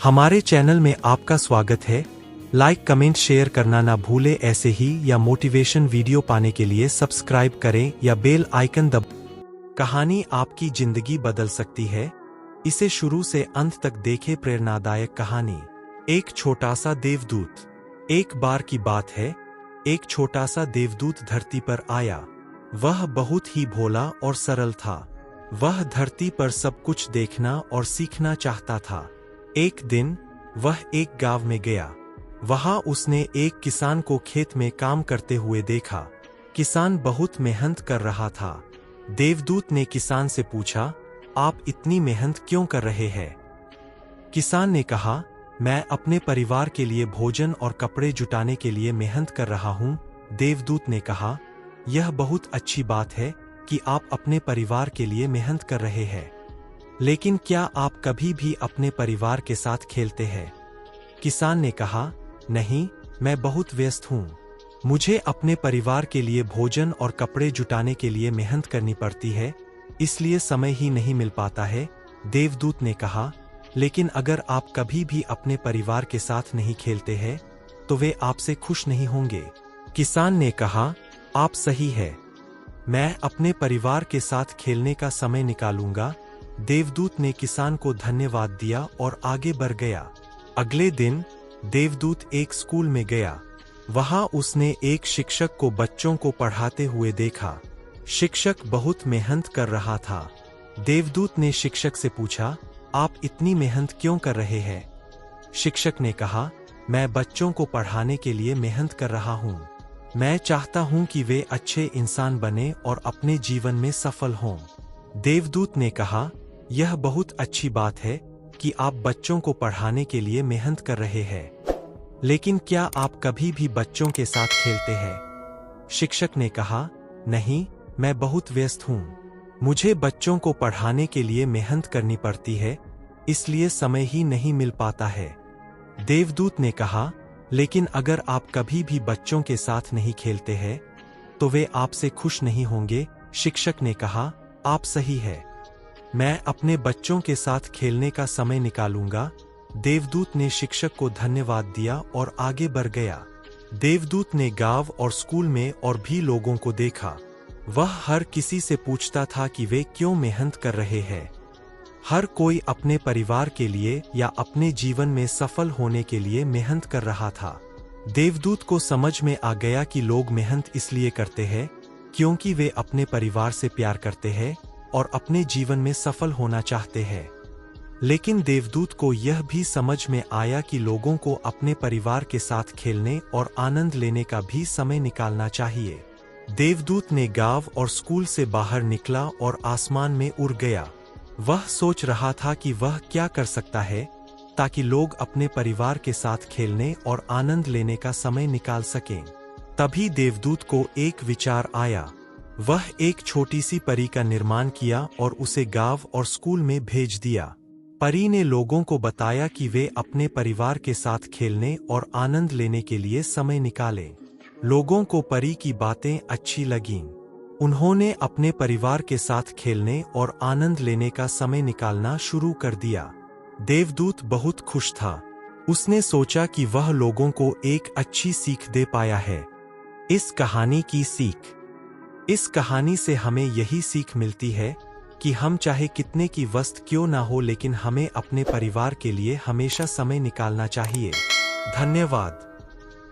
हमारे चैनल में आपका स्वागत है। लाइक कमेंट शेयर करना ना भूले। ऐसे ही या मोटिवेशन वीडियो पाने के लिए सब्सक्राइब करें या बेल आइकन दब। कहानी आपकी जिंदगी बदल सकती है, इसे शुरू से अंत तक देखें। प्रेरणादायक कहानी, एक छोटा सा देवदूत। एक बार की बात है, एक छोटा सा देवदूत धरती पर आया। वह बहुत ही भोला और सरल था। वह धरती पर सब कुछ देखना और सीखना चाहता था। एक दिन वह एक गांव में गया। वहां उसने एक किसान को खेत में काम करते हुए देखा। किसान बहुत मेहनत कर रहा था। देवदूत ने किसान से पूछा, आप इतनी मेहनत क्यों कर रहे हैं? किसान ने कहा, मैं अपने परिवार के लिए भोजन और कपड़े जुटाने के लिए मेहनत कर रहा हूं। देवदूत ने कहा, यह बहुत अच्छी बात है कि आप अपने परिवार के लिए मेहनत कर रहे हैं, लेकिन क्या आप कभी भी अपने परिवार के साथ खेलते हैं? किसान ने कहा, नहीं, मैं बहुत व्यस्त हूँ। मुझे अपने परिवार के लिए भोजन और कपड़े जुटाने के लिए मेहनत करनी पड़ती है, इसलिए समय ही नहीं मिल पाता है। देवदूत ने कहा, लेकिन अगर आप कभी भी अपने परिवार के साथ नहीं खेलते हैं, तो वे आपसे खुश नहीं होंगे। किसान ने कहा, आप सही है, मैं अपने परिवार के साथ खेलने का समय निकालूंगा। देवदूत ने किसान को धन्यवाद दिया और आगे बढ़ गया। अगले दिन देवदूत एक स्कूल में गया। वहां उसने एक शिक्षक को बच्चों को पढ़ाते हुए देखा। शिक्षक बहुत मेहनत कर रहा था। देवदूत ने शिक्षक से पूछा, आप इतनी मेहनत क्यों कर रहे हैं? शिक्षक ने कहा, मैं बच्चों को पढ़ाने के लिए मेहनत कर रहा हूँ। मैं चाहता हूँ कि वे अच्छे इंसान बने और अपने जीवन में सफल हों। देवदूत ने कहा, यह बहुत अच्छी बात है कि आप बच्चों को पढ़ाने के लिए मेहनत कर रहे हैं, लेकिन क्या आप कभी भी बच्चों के साथ खेलते हैं? शिक्षक ने कहा, नहीं, मैं बहुत व्यस्त हूँ। मुझे बच्चों को पढ़ाने के लिए मेहनत करनी पड़ती है, इसलिए समय ही नहीं मिल पाता है। देवदूत ने कहा, लेकिन अगर आप कभी भी बच्चों के साथ नहीं खेलते हैं, तो वे आपसे खुश नहीं होंगे। शिक्षक ने कहा, आप सही है, मैं अपने बच्चों के साथ खेलने का समय निकालूंगा। देवदूत ने शिक्षक को धन्यवाद दिया और आगे बढ़ गया। देवदूत ने गांव और स्कूल में और भी लोगों को देखा। वह हर किसी से पूछता था कि वे क्यों मेहनत कर रहे हैं। हर कोई अपने परिवार के लिए या अपने जीवन में सफल होने के लिए मेहनत कर रहा था। देवदूत को समझ में आ गया कि लोग मेहनत इसलिए करते हैं क्योंकि वे अपने परिवार से प्यार करते हैं और अपने जीवन में सफल होना चाहते हैं। लेकिन देवदूत को यह भी समझ में आया कि लोगों को अपने परिवार के साथ खेलने और आनंद लेने का भी समय निकालना चाहिए। देवदूत ने गांव और स्कूल से बाहर निकला और आसमान में उड़ गया। वह सोच रहा था कि वह क्या कर सकता है ताकि लोग अपने परिवार के साथ खेलने और आनंद लेने का समय निकाल सकें। तभी देवदूत को एक विचार आया। वह एक छोटी सी परी का निर्माण किया और उसे गांव और स्कूल में भेज दिया। परी ने लोगों को बताया कि वे अपने परिवार के साथ खेलने और आनंद लेने के लिए समय निकालें। लोगों को परी की बातें अच्छी लगीं। उन्होंने अपने परिवार के साथ खेलने और आनंद लेने का समय निकालना शुरू कर दिया। देवदूत बहुत खुश था। उसने सोचा कि वह लोगों को एक अच्छी सीख दे पाया है। इस कहानी की सीख, इस कहानी से हमें यही सीख मिलती है कि हम चाहे कितने की व्यस्त क्यों ना हो, लेकिन हमें अपने परिवार के लिए हमेशा समय निकालना चाहिए। धन्यवाद।